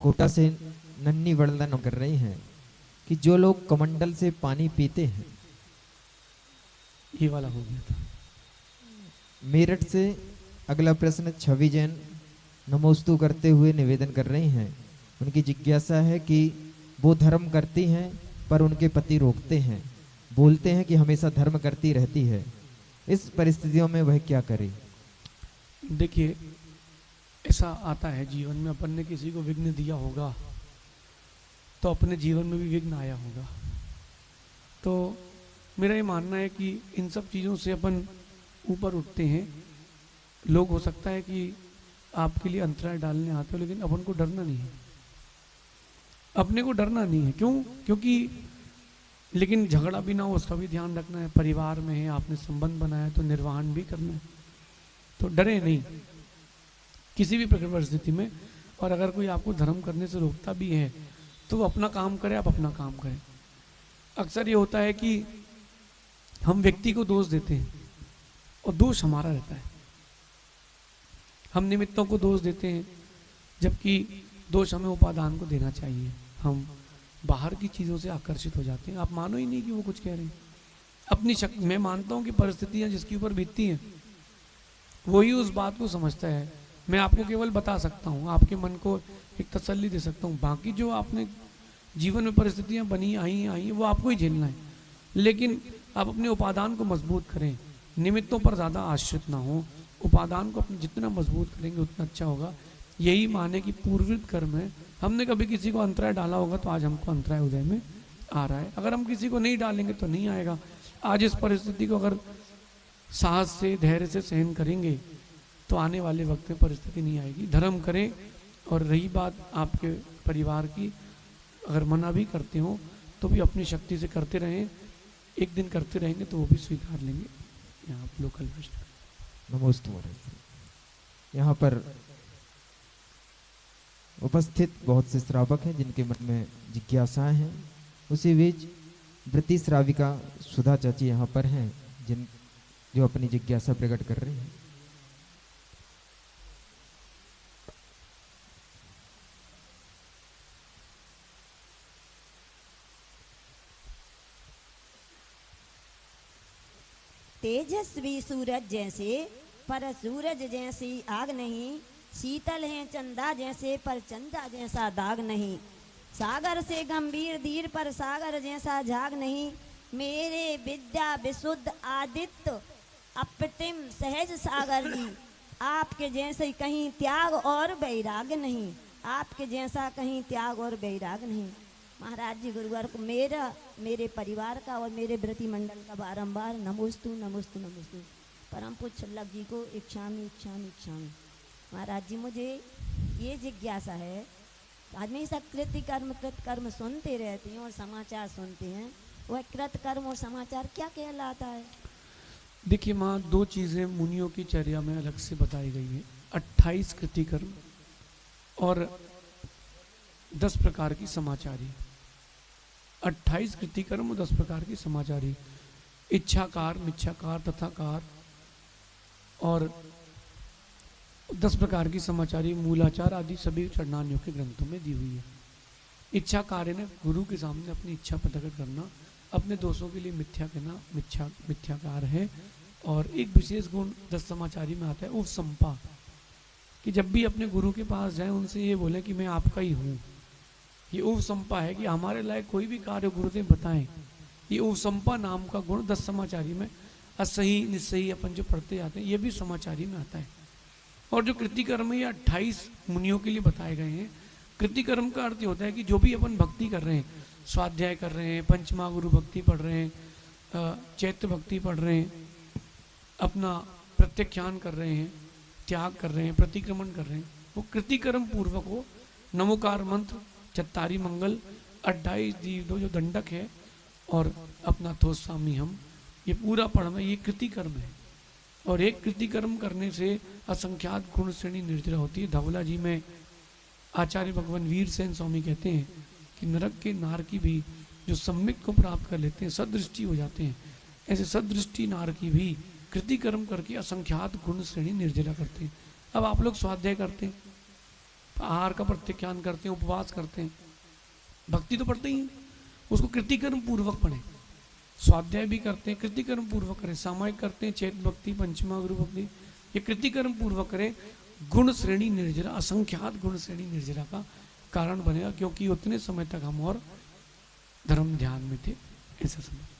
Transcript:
कोटा से नन्ही वर्णन कर रहे हैं कि जो लोग कमंडल से पानी पीते हैं। ये वाला हो गया था। मेरठ से अगला प्रश्न छवि जैन नमोस्तु करते हुए निवेदन कर रही हैं। उनकी जिज्ञासा है कि वो धर्म करती हैं पर उनके पति रोकते हैं, बोलते हैं कि हमेशा धर्म करती रहती है, इस परिस्थितियों में वह क्या करे? देखिए, ऐसा आता है जीवन में, अपन ने किसी को विघ्न दिया होगा तो अपने जीवन में भी विघ्न आया होगा। तो मेरा ये मानना है कि इन सब चीज़ों से अपन ऊपर उठते हैं। लोग हो सकता है कि आपके लिए अंतराय डालने आते हो, लेकिन अपन को डरना नहीं है, अपने को डरना नहीं है। क्यों? क्योंकि लेकिन झगड़ा भी ना हो उसका भी ध्यान रखना है। परिवार में है, आपने संबंध बनाया तो निर्वहन भी करना है। तो डरे नहीं किसी भी परिस्थिति में। और अगर कोई आपको धर्म करने से रोकता भी है तो वो अपना काम करे, आप अपना काम करें। अक्सर ये होता है कि हम व्यक्ति को दोष देते हैं और दोष हमारा रहता है। हम निमित्तों को दोष देते हैं, जबकि दोष हमें उपादान को देना चाहिए। हम बाहर की चीज़ों से आकर्षित हो जाते हैं। आप मानो ही नहीं कि वो कुछ कह रहे हैं। अपनी शक्ति, मैं मानता हूँ कि परिस्थितियाँ जिसके ऊपर बीतती हैं वही उस बात को समझता है। मैं आपको केवल बता सकता हूँ, आपके मन को एक तसल्ली दे सकता हूँ। बाकी जो आपने जीवन में परिस्थितियाँ बनी आई वो आपको ही झेलना है। लेकिन आप अपने उपादान को मजबूत करें, निमित्तों पर ज़्यादा आश्रित ना हो। उपादान को अपने जितना मजबूत करेंगे उतना अच्छा होगा। यही माने कि पूर्वित कर्म है। हमने कभी किसी को अंतराय डाला होगा तो आज हमको अंतराय उदय में आ रहा है। अगर हम किसी को नहीं डालेंगे तो नहीं आएगा। आज इस परिस्थिति को अगर साहस से, धैर्य से सहन करेंगे तो आने वाले वक्त में परिस्थिति नहीं आएगी। धर्म करें। और रही बात आपके परिवार की, अगर मना भी करते हो तो भी अपनी शक्ति से करते रहें। एक दिन करते रहेंगे तो वो भी स्वीकार लेंगे। यहाँ लोकल नमोस्तु। यहाँ पर उपस्थित बहुत से श्रावक हैं जिनके मन में जिज्ञासाएं हैं। उसी बीच वृत्ति श्राविका सुधा चाची यहाँ पर हैं जो अपनी जिज्ञासा प्रकट कर रही हैं। तेजस्वी सूरज जैसे पर सूरज जैसी आग नहीं, शीतल है चंदा जैसे पर चंदा जैसा दाग नहीं, सागर से गंभीर धीर पर सागर जैसा झाग नहीं, मेरे विद्या विशुद्ध आदित्य अप्रतिम सहज सागर जी, आपके जैसे कहीं त्याग और वैराग्य नहीं, आपके जैसा कहीं त्याग और वैराग्य नहीं। महाराज जी गुरुवार को मेरे परिवार का और मेरे व्रति मंडल का बारंबार नमोस्तु नमोस्तु नमोस्तु। परम पूज्य छल्लक जी को इच्छामी इच्छामी इच्छामी। महाराज जी, मुझे ये जिज्ञासा है, हमेशा कृत कर्म सुनते रहते हैं और समाचार सुनते हैं, वह कृत कर्म और समाचार क्या कहलाता है? देखिए माँ, दो चीज़ें मुनियों की चर्या में अलग से बताई गई है। 28 कृति कर्म और 10 प्रकार की समाचारी। 28 कृति कर्म और 10 प्रकार की समाचारी, इच्छाकार, मिच्छाकार, तथाकार और 10 प्रकार की समाचारी मूलाचार आदि सभी चरणान्यों के ग्रंथों में दी हुई है। इच्छा कार्य ने गुरु के सामने अपनी इच्छा प्रकट करना, अपने दोषों के लिए मिथ्या कहना मिथ्याकार है। और एक विशेष गुण 10 समाचारी में आता है उपसंपा, कि जब भी अपने गुरु के पास जाए उनसे ये बोले कि मैं आपका ही हूँ। ये उपसंपा है कि हमारे लायक कोई भी कार्य गुरुदेव बताएं। ये उपसंपा नाम का गुण 10 समाचारी में, असही निस्सही अपन जो पढ़ते जाते हैं ये भी समाचारी में आता है। और जो कृतिकर्म है ये 28 मुनियों के लिए बताए गए हैं। कृतिकर्म का अर्थ होता है कि जो भी अपन भक्ति कर रहे हैं, स्वाध्याय कर रहे हैं, पंचमा गुरु भक्ति पढ़ रहे हैं, चैत्य भक्ति पढ़ रहे हैं, अपना प्रत्याख्यान कर रहे हैं, त्याग कर रहे हैं, प्रतिक्रमण कर रहे हैं, वो कृतिकर्म पूर्वक हो। नमोकार मंत्र, चत्तारी मंगल, 28 दीव जो दंडक है और अपना थोसामी हम, ये पूरा पढ़ना, ये कृतिकर्म है। और एक कृतिकर्म करने से असंख्यात गुण श्रेणी निर्जरा होती है। धवला जी में आचार्य भगवान वीर सेन स्वामी कहते हैं कि नरक के नार की भी जो सम्यक को प्राप्त कर लेते हैं, सदृष्टि हो जाते हैं, ऐसे सदृष्टि नार की भी कृतिकर्म करके असंख्यात गुण श्रेणी निर्जरा करते हैं। अब आप लोग स्वाध्याय करते हैं, आहार का प्रत्याख्यान करते हैं, उपवास करते हैं, भक्ति तो पढ़ते ही हैं, उसको कृतिकर्म पूर्वक पढ़ें। स्वाध्याय भी करते हैं, कृतिकर्म पूर्वक करें। सामायिक करते हैं, चेत भक्ति, पंचमा गुरु भक्ति, ये कृतिकर्म पूर्वक करें। गुण श्रेणी निर्जरा, असंख्यात गुण श्रेणी निर्जरा का कारण बनेगा, क्योंकि उतने समय तक हम और धर्म ध्यान में थे, ऐसा समय।